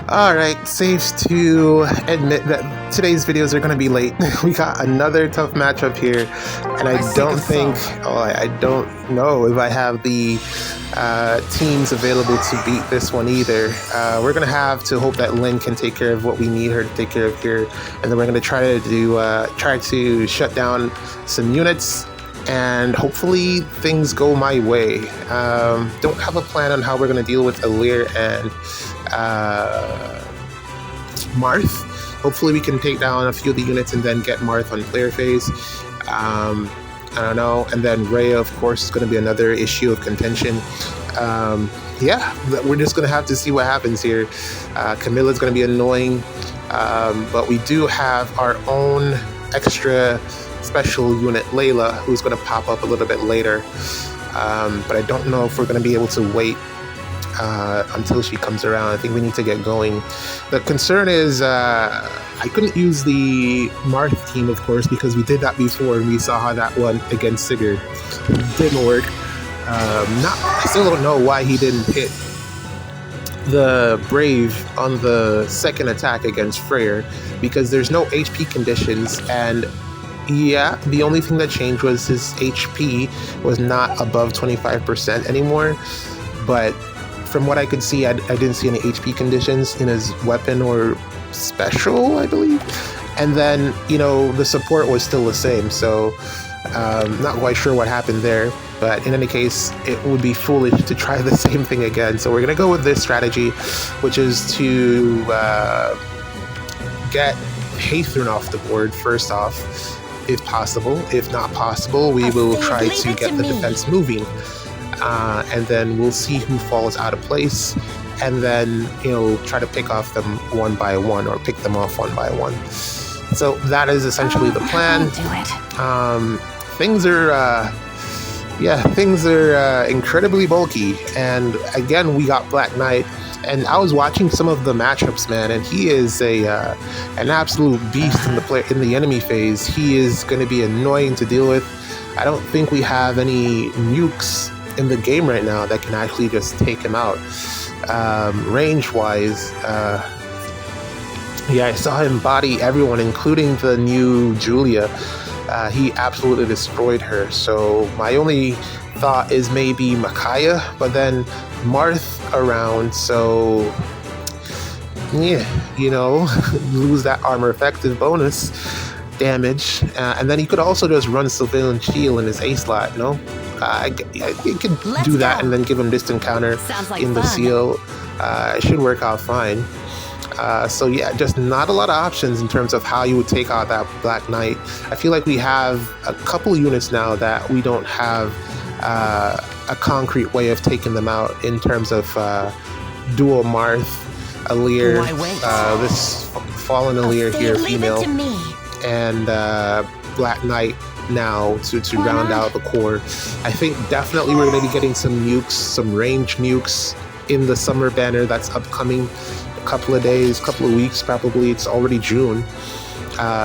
Alright, safe to admit that today's videos are going to be late. We got another tough matchup here, and I don't know if I have the teams available to beat this one either. We're going to have to hope that Lynn can take care of what we need her to take care of here, and then we're going to try to shut down some units, and hopefully things go my way. Don't have a plan on how we're going to deal with Ather and Marth. Hopefully we can take down a few of the units and then get Marth on player phase. I don't know. And then Rhea, of course, is going to be another issue of contention. Yeah, we're just going to have to see what happens here. Camilla's going to be annoying, but we do have our own extra special unit, Layla, who's going to pop up a little bit later. But I don't know if we're going to be able to wait until she comes around. I think we need to get going. The concern is I couldn't use the Marth team, of course, because we did that before and we saw how that went against Sigurd. It didn't work. I still don't know why he didn't hit the Brave on the second attack against Freyr, because there's no HP conditions, and yeah, the only thing that changed was his HP was not above 25% anymore. But from what I could see, I didn't see any HP conditions in his weapon or special, I believe. And then, you know, the support was still the same, so not quite sure what happened there. But in any case, it would be foolish to try the same thing again. So we're going to go with this strategy, which is to get Ather off the board first off, if possible. If not possible, we will try to get the defense moving. And then we'll see who falls out of place, and then, you know, try to pick off them one by one, or pick them off one by one. So that is essentially the plan. Things are incredibly bulky, and again we got Black Knight, and I was watching some of the matchups, man, and he is an absolute beast in the enemy phase. He is going to be annoying to deal with. I don't think we have any nukes in the game right now that can actually just take him out. Range wise, yeah, I saw him body everyone, including the new Julia. He absolutely destroyed her. So my only thought is maybe Micaiah, but then Marth around, so yeah, you know, lose that armor effective bonus damage, and then he could also just run Surveillance Shield in his A slot, you know. I could do that and then give him distant counter in the seal. It should work out fine. So yeah, just not a lot of options in terms of how you would take out that Black Knight. I feel like we have a couple units now that we don't have a concrete way of taking them out, in terms of dual Marth, Ather, this fallen Ather here, female, and Black Knight now to round out the core. I think definitely we're going to be getting some nukes, some range nukes in the summer banner that's upcoming. Couple of days, couple of weeks, probably. It's already June.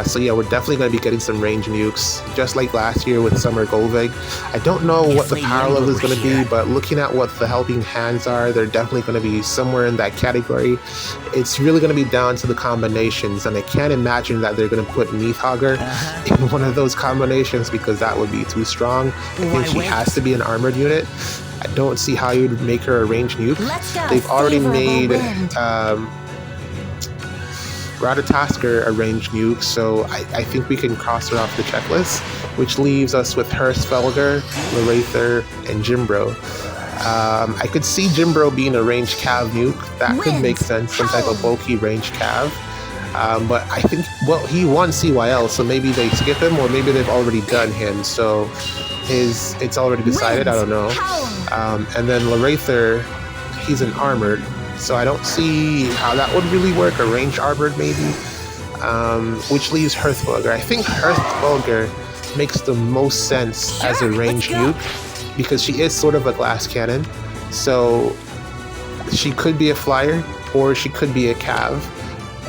So yeah, we're definitely going to be getting some range nukes, just like last year with Summer Golveg. I don't know what the power level is going to be, but looking at what the helping hands are, they're definitely going to be somewhere in that category. It's really going to be down to the combinations, and I can't imagine that they're going to put Neathhogger in one of those combinations, because that would be too strong. I think she has to be an armored unit. I don't see how you would make her a range nuke. They've already made Ratatoskr a range nuke, so I think we can cross her off the checklist, which leaves us with her, Svelger, Lorather, and Jimbro. I could see Jimbro being a range cav nuke. That could make sense, some type of bulky range cav. But I think, well, he won CYL, so maybe they skip him, or maybe they've already done him, so it's already decided. I don't know. And then Lorather, he's an armored, so I don't see how that would really work. A range armored maybe, which leaves Hearthbulger. I think Hearthbulger makes the most sense as a range nuke, because she is sort of a glass cannon, so she could be a flyer, or she could be a cav,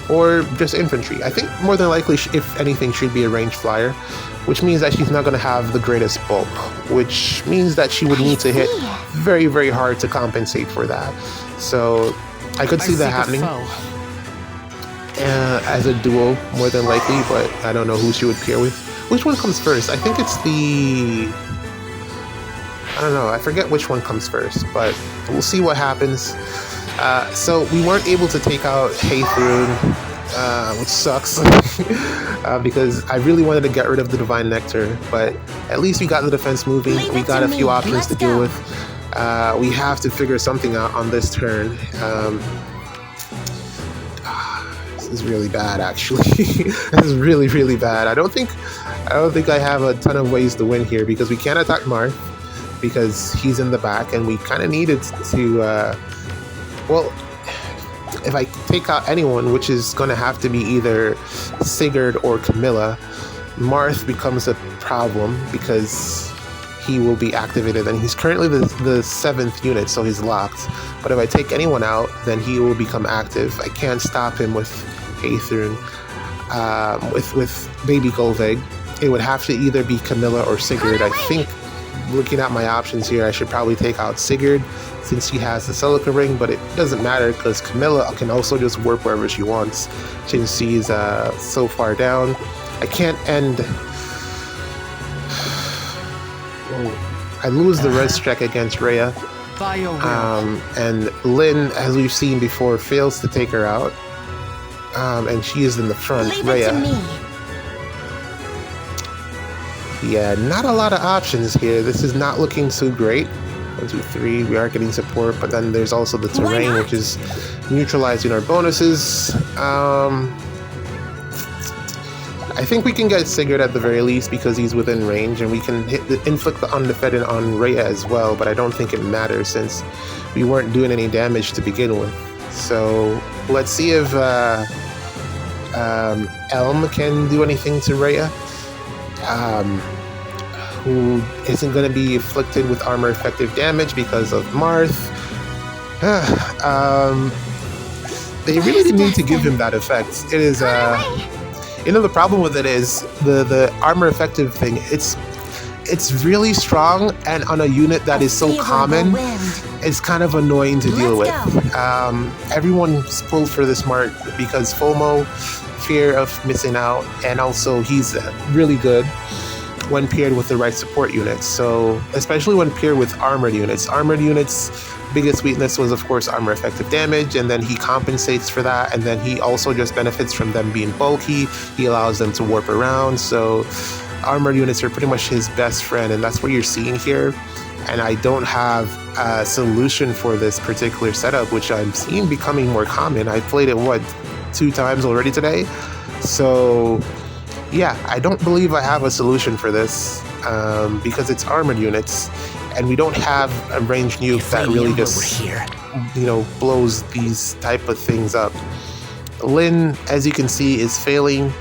or just infantry. I think more than likely, if anything, she'd be a range flyer, which means that she's not going to have the greatest bulk, which means that she would need to hit very, very hard to compensate for that. So I could see that happening. as a duo, more than likely, but I don't know who she would pair with. Which one comes first? I think it's the... I don't know, I forget which one comes first, but we'll see what happens. So we weren't able to take out Ather, which sucks, because I really wanted to get rid of the Divine Nectar, but at least we got the defense moving. We got a few options to deal with. We have to figure something out on this turn. This is really bad, actually. This is really, really bad. I don't think I have a ton of ways to win here, because we can't attack Marth because he's in the back, and we kind of needed to, well, if I take out anyone, which is going to have to be either Sigurd or Camilla, Marth becomes a problem because he will be activated, and he's currently the 7th unit, so he's locked. But if I take anyone out, then he will become active. I can't stop him with Ather, with Baby Golveg. It would have to either be Camilla or Sigurd. I think, looking at my options here, I should probably take out Sigurd since she has the Silica Ring, but it doesn't matter because Camilla can also just warp wherever she wants since she's so far down. I can't end... I lose the red strike against Rhea. And Lynn, as we've seen before, fails to take her out. And she is in the front, Rhea. Yeah, not a lot of options here. This is not looking too great. 1, 2, 3, we are getting support, but then there's also the terrain, which is neutralizing our bonuses. I think we can get Sigurd at the very least because he's within range, and we can inflict the undefended on Rhea as well, but I don't think it matters since we weren't doing any damage to begin with. So let's see if Elm can do anything to Rhea, who isn't going to be afflicted with armor effective damage because of Marth. They really didn't need to give him that effect. It is... You know, the problem with it is the armor effective thing. It's really strong, and on a unit that is so common, it's kind of annoying to deal with. Everyone's pulled for this mark because FOMO, fear of missing out, and also he's really good when paired with the right support units. So especially when paired with armored units. Armored units' biggest weakness was, of course, armor effective damage, and then he compensates for that, and then he also just benefits from them being bulky. He allows them to warp around, so armored units are pretty much his best friend, and that's what you're seeing here. And I don't have a solution for this particular setup, which I'm seeing becoming more common. I played it, 2 times already today? So yeah, I don't believe I have a solution for this, because it's armored units, and we don't have a ranged nuke that really just, you know, blows these type of things up. Lynn, as you can see, is failing.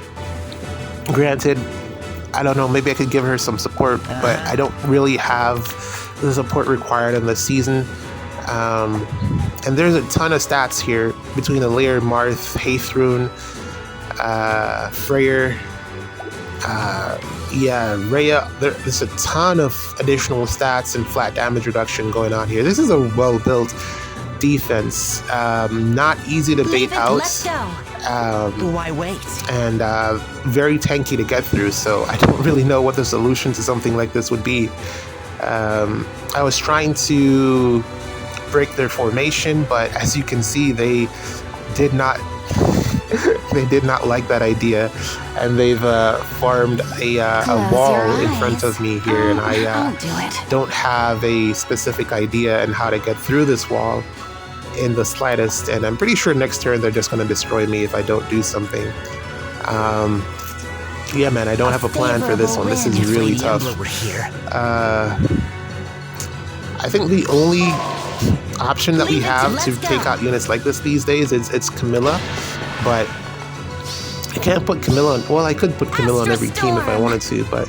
Granted, I don't know, maybe I could give her some support, but I don't really have the support required in this season. And there's a ton of stats here between Ather, Marth, Ather, Freyr, yeah, Rhea. There's a ton of additional stats and flat damage reduction going on here. This is a well-built defense, not easy to bait out, Why wait? and very tanky to get through, so I don't really know what the solution to something like this would be. I was trying to break their formation, but as you can see, they did not they did not like that idea, and they've formed a wall in front of me here, and I don't have a specific idea on how to get through this wall in the slightest, and I'm pretty sure next turn they're just going to destroy me if I don't do something. Yeah, man, I don't have a plan for this one. This is really tough. I think the only option that we have to take out units like this these days is it's Camilla, but I can't put Camilla on, well, I could put Camilla on every team if I wanted to, but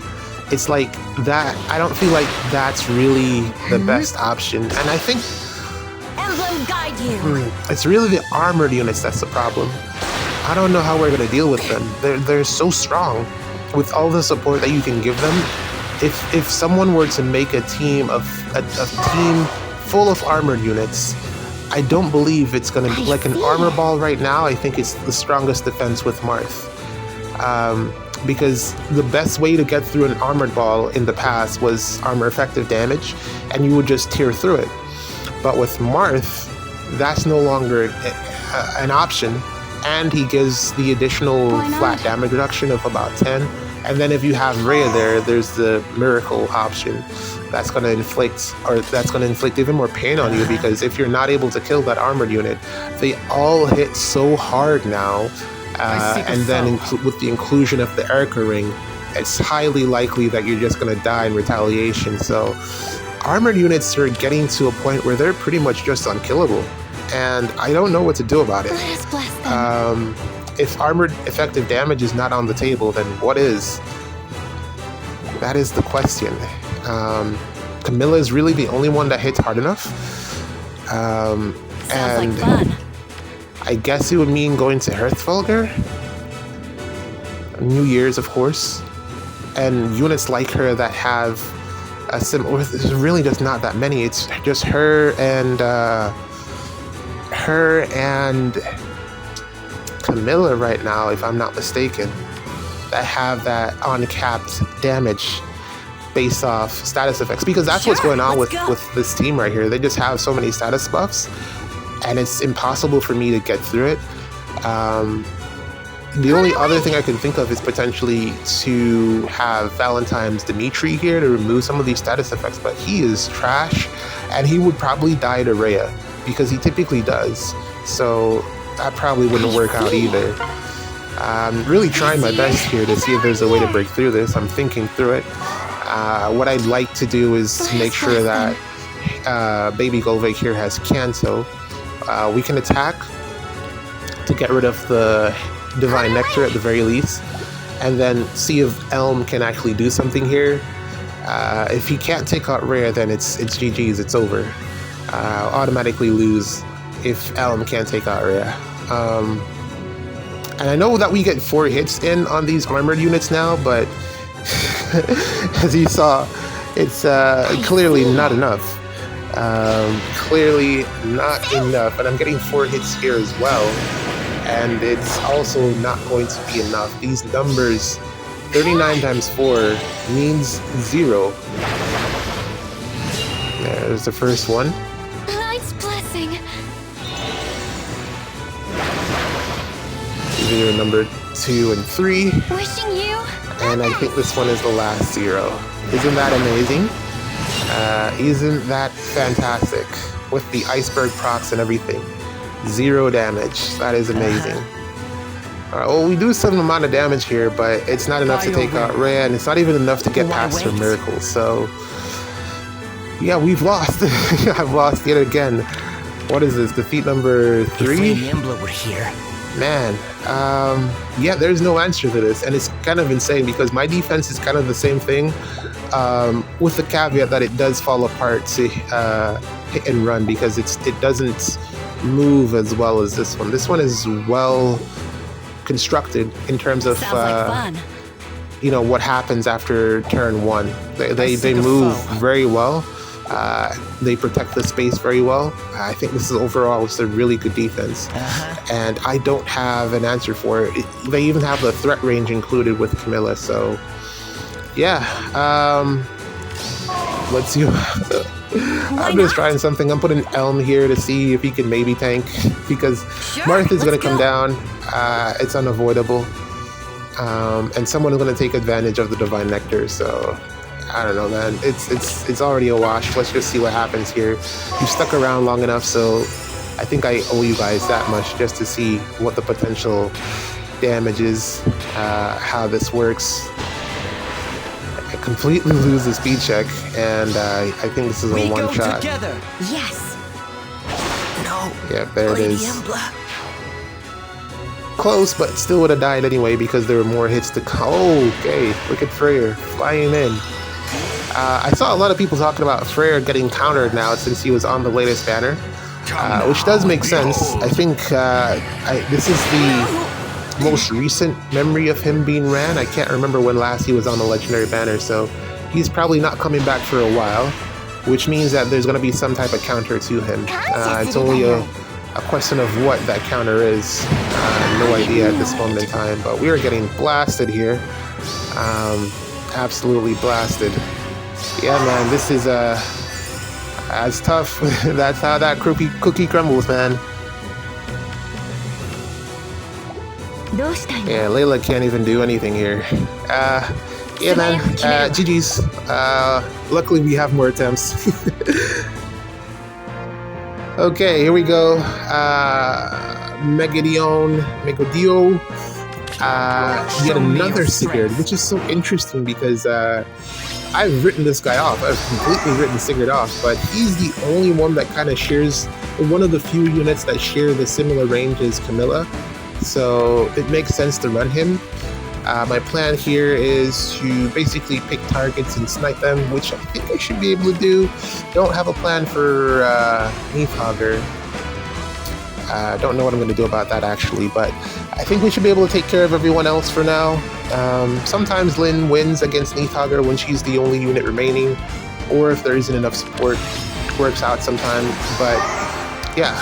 it's like that, I don't feel like that's really the best option, and I think it's really the armored units that's the problem. I don't know how we're going to deal with them. They're so strong with all the support that you can give them. If someone were to make a team full of armored units, I don't believe it's going to be like an armor ball right now. I think it's the strongest defense with Marth. Because the best way to get through an armored ball in the past was armor effective damage, and you would just tear through it. But with Marth, that's no longer an option, and he gives the additional flat damage reduction of about 10. And then if you have Rhea there, there's the miracle option that's going to inflict even more pain on you, because if you're not able to kill that armored unit, they all hit so hard now. And then with the inclusion of the Erica ring, it's highly likely that you're just going to die in retaliation. So armored units are getting to a point where they're pretty much just unkillable, and I don't know what to do about it. If armored effective damage is not on the table, then what is? That is the question. Camilla is really the only one that hits hard enough. Sounds like fun. I guess it would mean going to Hearthfulger. New Year's, of course. And units like her that have a similar... There's really just not that many. It's just her and Camilla right now, if I'm not mistaken, that have that uncapped damage based off status effects. Because that's what's going on with this team right here. They just have so many status buffs, and it's impossible for me to get through it. The only other thing I can think of is potentially to have Valentine's Dimitri here to remove some of these status effects, but he is trash, and he would probably die to Rhea, because he typically does. So that probably wouldn't work out either. I'm really trying my best here to see if there's a way to break through this. I'm thinking through it. What I'd like to do is to make sure that Baby Golvek here has Kanto. We can attack to get rid of the Divine Nectar at the very least, and then see if Elm can actually do something here. If he can't take out Rhea, then it's GG's, it's over. Automatically lose if Elm can't take out Rhea. And I know that we get 4 hits in on these armored units now, but as you saw, it's clearly not enough. Clearly not enough, and I'm getting 4 hits here as well, and it's also not going to be enough. These numbers, 39 times 4 means 0. There's the first one. Nice blessing. These are number 2 and 3. Wishing you. And I think this one is the last 0. Isn't that amazing? Isn't that fantastic? With the iceberg procs and everything. 0 damage. That is amazing. Alright, well, we do some amount of damage here, but it's not enough to take out Rhea, and it's not even enough to get past her miracles. So, yeah, we've lost. I've lost yet again. What is this? Defeat number 3? If Embla were here. Man, yeah, there's no answer to this, and it's kind of insane because my defense is kind of the same thing, with the caveat that it does fall apart to hit and run, because it doesn't move as well as this one. This one is well constructed in terms of you know, what happens after turn 1. They move very well. They protect the space very well. I think this is overall just a really good defense. And I don't have an answer for it. They even have the threat range included with Camilla, so yeah. Let's see. I'm just trying something. I'm putting Elm here to see if he can maybe tank, because Marth is going to come down. It's unavoidable. And someone is going to take advantage of the Divine Nectar, so I don't know, man. It's already a wash. Let's just see what happens here. You've stuck around long enough, so I think I owe you guys that much just to see what the potential damage is, how this works. I completely lose the speed check, and I think this is a one-shot. Together. Yes. No. Yeah, there it is. Close, but still would have died anyway because there were more hits to come. Oh, okay, look at Freyr flying in. I saw a lot of people talking about Freyr getting countered now since he was on the latest banner, which does make sense. I think this is the most recent memory of him being ran. I can't remember when last he was on the legendary banner, so he's probably not coming back for a while. which means that there's going to be some type of counter to him. It's only a question of what that counter is. No idea at this moment in time, but we are getting blasted here. Absolutely blasted. Yeah, man, this is as tough. That's how that cookie crumbles, man. Yeah, Layla can't even do anything here. Yeah, man. GG's. Luckily, we have more attempts. Okay, here we go. Megadio. Yet another Sigurd, which is so interesting because I've written this guy off. I've completely written Sigurd off, but he's the only one that kind of shares, one of the few units that share the similar range as Camilla. So it makes sense to run him. My plan here is to basically pick targets and snipe them, which I think I should be able to do. Don't have a plan for Neathhogger. Don't know what I'm going to do about that actually, but I think we should be able to take care of everyone else for now. Sometimes Lynn wins against Neathhogger when she's the only unit remaining, or if there isn't enough support, it works out sometimes. But yeah,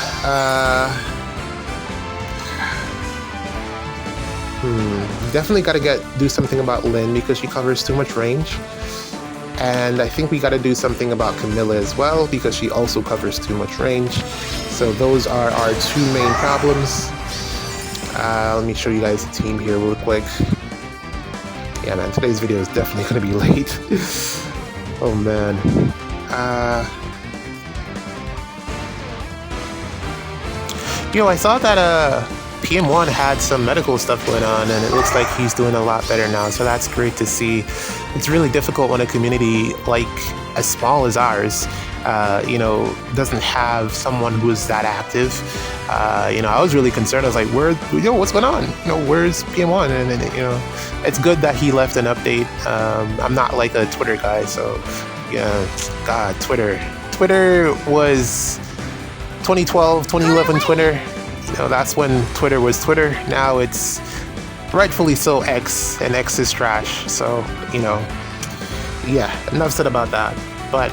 definitely got to do something about Lynn because she covers too much range. And I think we got to do something about Camilla as well because she also covers too much range. So those are our two main problems. Let me show you guys the team here real quick. Yeah, man, today's video is definitely going to be late. Oh, man. I saw that PM1 had some medical stuff going on, and it looks like he's doing a lot better now, so that's great to see. It's really difficult when a community like as small as ours, doesn't have someone who's that active. I was really concerned. I was like, what's going on? Where's PM1? And it's good that he left an update. I'm not like a Twitter guy, so yeah, God, Twitter was 2012, 2011 Twitter. That's when Twitter was Twitter. Now it's rightfully so X, and X is trash. So, yeah, enough said about that. But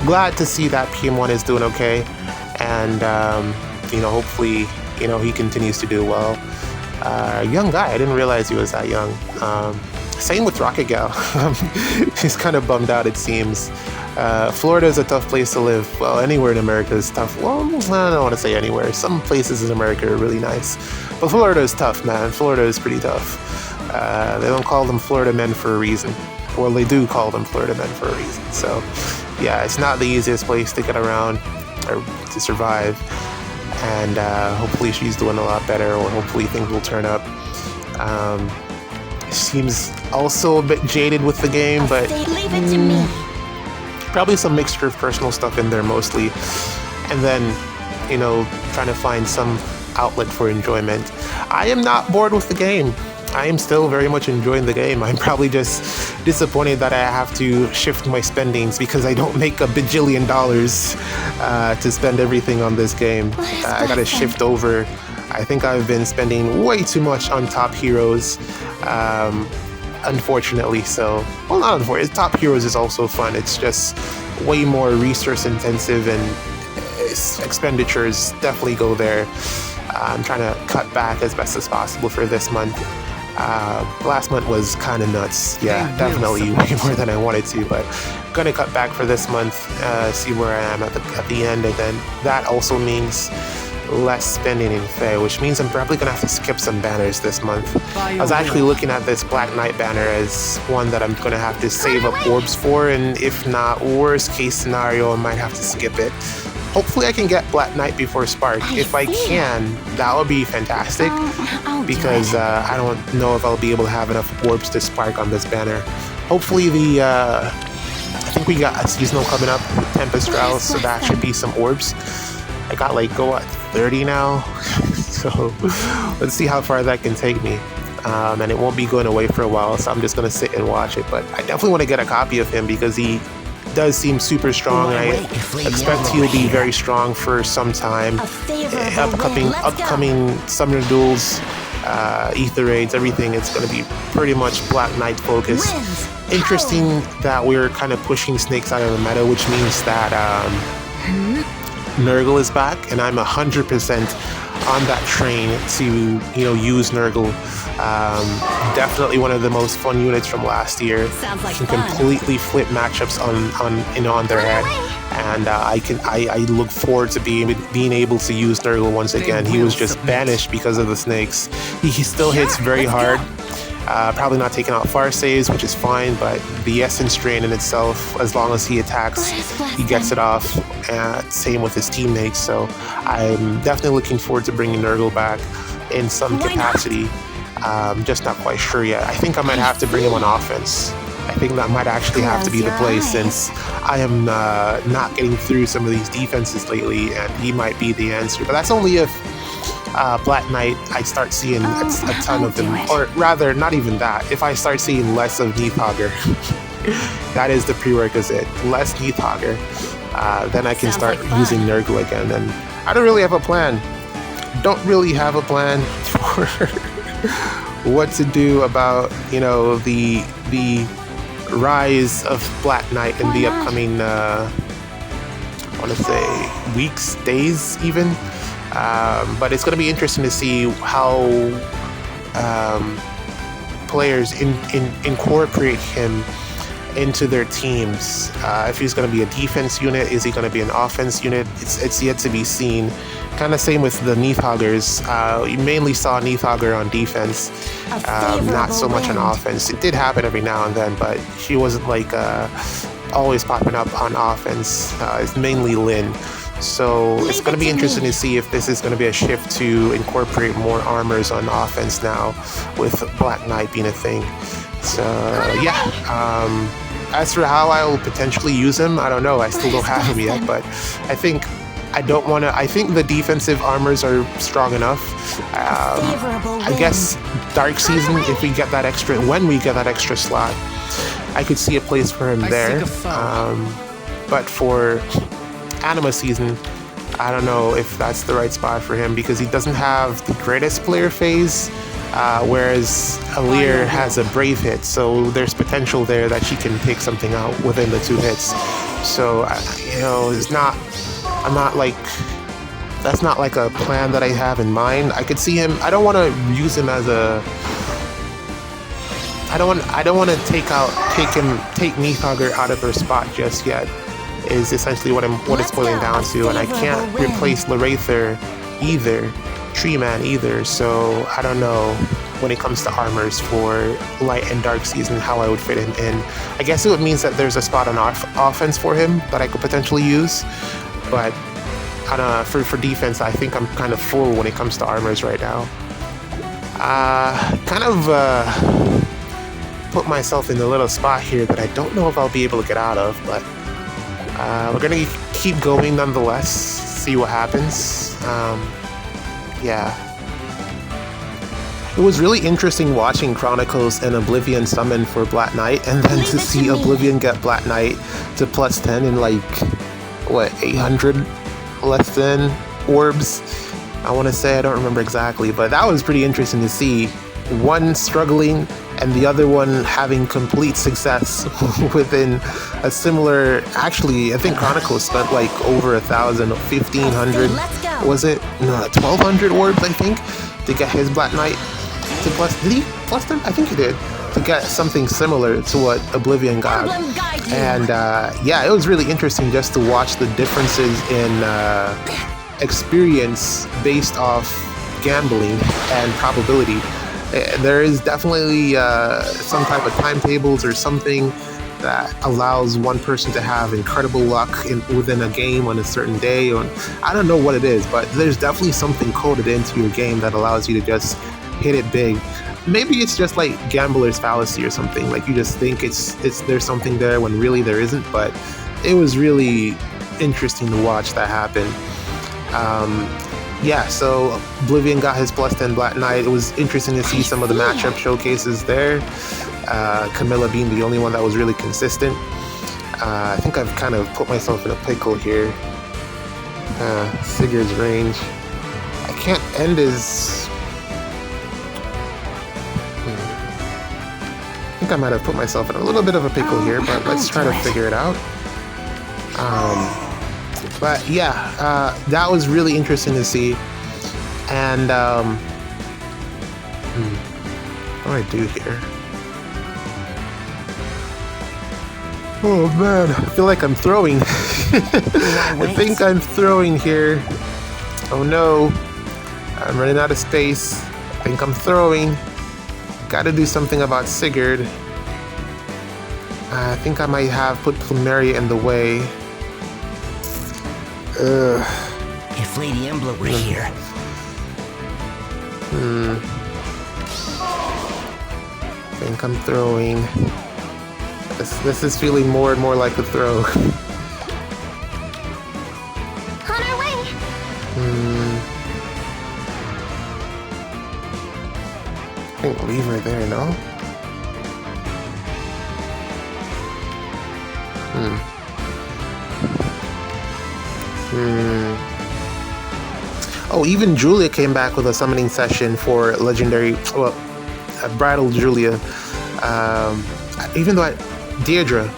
glad to see that PM1 is doing okay. And, hopefully, he continues to do well. Young guy, I didn't realize he was that young. Same with Rocket Gal. He's kind of bummed out, it seems. Florida is a tough place to live. Well, anywhere in America is tough. Well, I don't want to say anywhere. Some places in America are really nice. But Florida is tough, man. Florida is pretty tough. They don't call them Florida men for a reason. Well, they do call them Florida men for a reason. So, yeah, it's not the easiest place to get around or to survive. And hopefully she's doing a lot better, or hopefully things will turn up. Seems also a bit jaded with the game, but Leave it to me. Probably some mixture of personal stuff in there mostly, and then trying to find some outlet for enjoyment. I am not bored with the game. I am still very much enjoying the game. I'm probably just disappointed that I have to shift my spendings because I don't make $1 bajillion to spend everything on this game. I gotta shift over. I think I've been spending way too much on top heroes, unfortunately. So, well, not unfortunately. Top heroes is also fun. It's just way more resource intensive, and expenditures definitely go there. I'm trying to cut back as best as possible for this month. Last month was kind of nuts. Yeah, definitely way more than I wanted to, but gonna cut back for this month, see where I am at the end, and then that also means less spending in Fae, which means I'm probably gonna have to skip some banners this month. I was actually looking at this Black Knight banner as one that I'm gonna have to save up orbs for, and if not, worst case scenario, I might have to skip it. Hopefully I can get Black Knight before Spark. If I can, that would be fantastic, because I don't know if I'll be able to have enough orbs to Spark on this banner. Hopefully I think we got a seasonal coming up with Tempest Strauss, so that should be some orbs. I got 30 now, so let's see how far that can take me. And it won't be going away for a while, so I'm just going to sit and watch it. But I definitely want to get a copy of him because he does seem super strong. I expect he'll be very strong for some time. Upcoming summer duels, Ether raids, everything. It's going to be pretty much Black Knight focused. Interesting that we're kind of pushing snakes out of the meta, which means that Nurgle is back, and I'm 100% on that train to use Nurgle. Definitely one of the most fun units from last year. Sounds like can fun. completely flip matchups on their head, and I look forward to being able to use Nurgle once again. He was just banished because of the snakes. He still hits very hard. Probably not taking out fire saves, which is fine, but the essence drain in itself, as long as he attacks, he gets it off. Same with his teammates, so I'm definitely looking forward to bringing Nurgle back in some capacity. Just not quite sure yet. I think I might have to bring him on offense. I think that might actually have to be the play, since I am not getting through some of these defenses lately, and he might be the answer. But that's only if Black Knight, I start seeing a ton of them, or rather, not even that. If I start seeing less of Neathhogger, that is the prerequisite. Less Neathhogger, then I can start using Nurgle again. And I don't really have a plan. Don't really have a plan for what to do about the rise of Black Knight in the upcoming I want to say weeks, days even. But it's going to be interesting to see how players incorporate him into their teams. If he's going to be a defense unit, is he going to be an offense unit? It's yet to be seen. Kind of same with the Neathhoggers. You mainly saw Neathhogger on defense, not so much on offense. It did happen every now and then, but she wasn't like always popping up on offense. It's mainly Lynn. So it's going to be interesting to see if this is going to be a shift to incorporate more armors on offense now, with Black Knight being a thing. So yeah, as for how I will potentially use him, I don't know. I still don't have him yet, but I think the defensive armors are strong enough. I guess Dark Season, if we get that extra slot, I could see a place for him there. But for Anima Season, I don't know if that's the right spot for him, because he doesn't have the greatest player phase, whereas Alir has a Brave hit, so there's potential there that she can take something out within the 2 hits. So that's not like a plan that I have in mind. I could see him. I don't want to use him as a. I don't want to take Neathhogger out of her spot just yet. Is essentially what it's boiling down to, and I can't replace Larather either, Tree Man either. So I don't know when it comes to armors for Light and Dark Season how I would fit him in. I guess it would mean that there's a spot on offense for him that I could potentially use, but for defense, I think I'm kind of full when it comes to armors right now. Put myself in a little spot here that I don't know if I'll be able to get out of, but we're gonna keep going nonetheless, see what happens. Yeah. It was really interesting watching Chronicles and Oblivion summon for Black Knight, and then to see Oblivion get Black Knight to +10 in 800 less than orbs, I want to say. I don't remember exactly, but that was pretty interesting to see. One struggling and the other one having complete success within a similar. Actually, I think Chronicles spent over 1,000, 1,500. Was it? No, 1,200 orbs, I think, to get his Black Knight to +. Did he plus them? I think he did. To get something similar to what Oblivion got. And yeah, it was really interesting just to watch the differences in experience based off gambling and probability. There is definitely some type of timetables or something that allows one person to have incredible luck within a game on a certain day. Or I don't know what it is, but there's definitely something coded into your game that allows you to just hit it big. Maybe it's just like gambler's fallacy or something. Like you just think there's something there when really there isn't. But it was really interesting to watch that happen. Yeah, so Oblivion got his +10 Black Knight. It was interesting to see some of the matchup showcases there. Camilla being the only one that was really consistent. I think I've kind of put myself in a pickle here. Sigurd's range. I can't end his think I might have put myself in a little bit of a pickle here, but let's try to figure it out. But yeah, that was really interesting to see. And what do I do here? Oh man, I feel like I'm throwing. I think I'm throwing here. Oh no, I'm running out of space. I think I'm throwing. Gotta do something about Sigurd. I think I might have put Plumeria in the way. If Lady Embla were here. I think I'm throwing. This is feeling more and more like a throw. On our way. I think leave her there, no? Oh, even Julia came back with a summoning session for legendary, well, Bridal Julia. Even though Deirdre,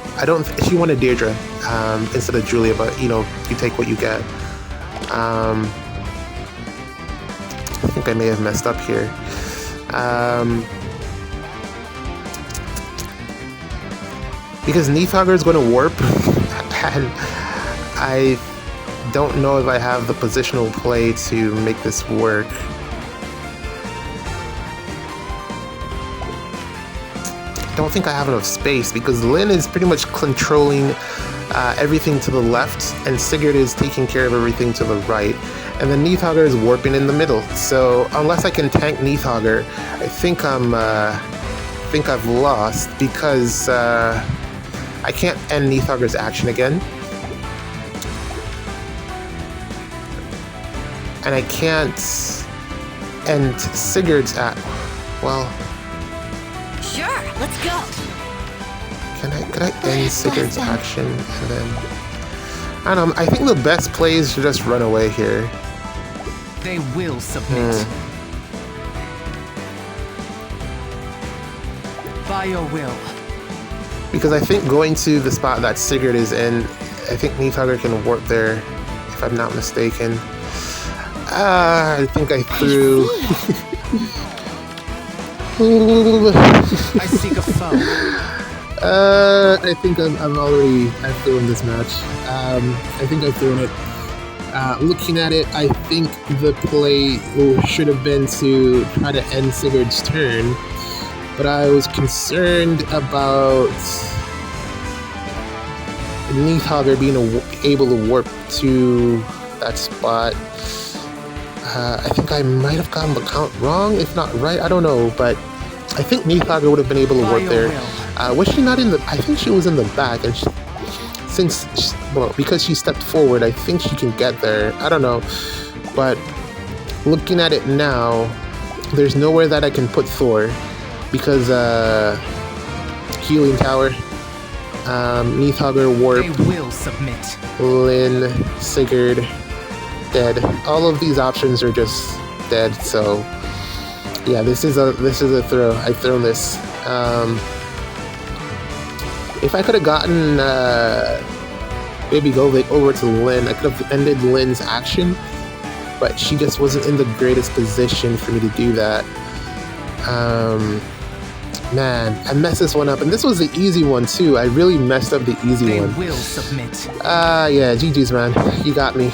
she wanted Deirdre instead of Julia, but you know, you take what you get. I think I may have messed up here. Because Neathhugger is going to warp, and I don't know if I have the positional play to make this work. I don't think I have enough space because Lynn is pretty much controlling everything to the left, and Sigurd is taking care of everything to the right, and then Neathhugger is warping in the middle. So unless I can tank Neathhugger, I think I've lost because I can't end Neathhugger's action again, and I can't end Sigurd's well. Sure, let's go. Could I end Sigurd's action and then I don't know, I think the best play is to just run away here. They will submit. By your will. Because I think going to the spot that Sigurd is in, I think Neathhugger can warp there, if I'm not mistaken. I think I threw. I seek a foe. I think I've thrown this match. I think I've thrown it. Looking at it, I think the play should have been to try to end Sigurd's turn, but I was concerned about Neathhugger being able to warp to that spot. I think I might have gotten the count wrong, if not right. I don't know, but I think Neathhugger would have been able to warp there. Was she not in the? I think she was in the back, and because she stepped forward, I think she can get there. I don't know, but looking at it now, there's nowhere that I can put Thor because healing tower, Neathhugger warp. They will submit. Lynn, Sigurd, dead. All of these options are just dead. So yeah, this is a throw. I've thrown this. If I could have gotten maybe go over to Lynn, I could have ended Lynn's action, but she just wasn't in the greatest position for me to do that. Man, I messed this one up, and this was the easy one too. I really messed up the easy one. They will submit. Yeah, GG's, man. You got me.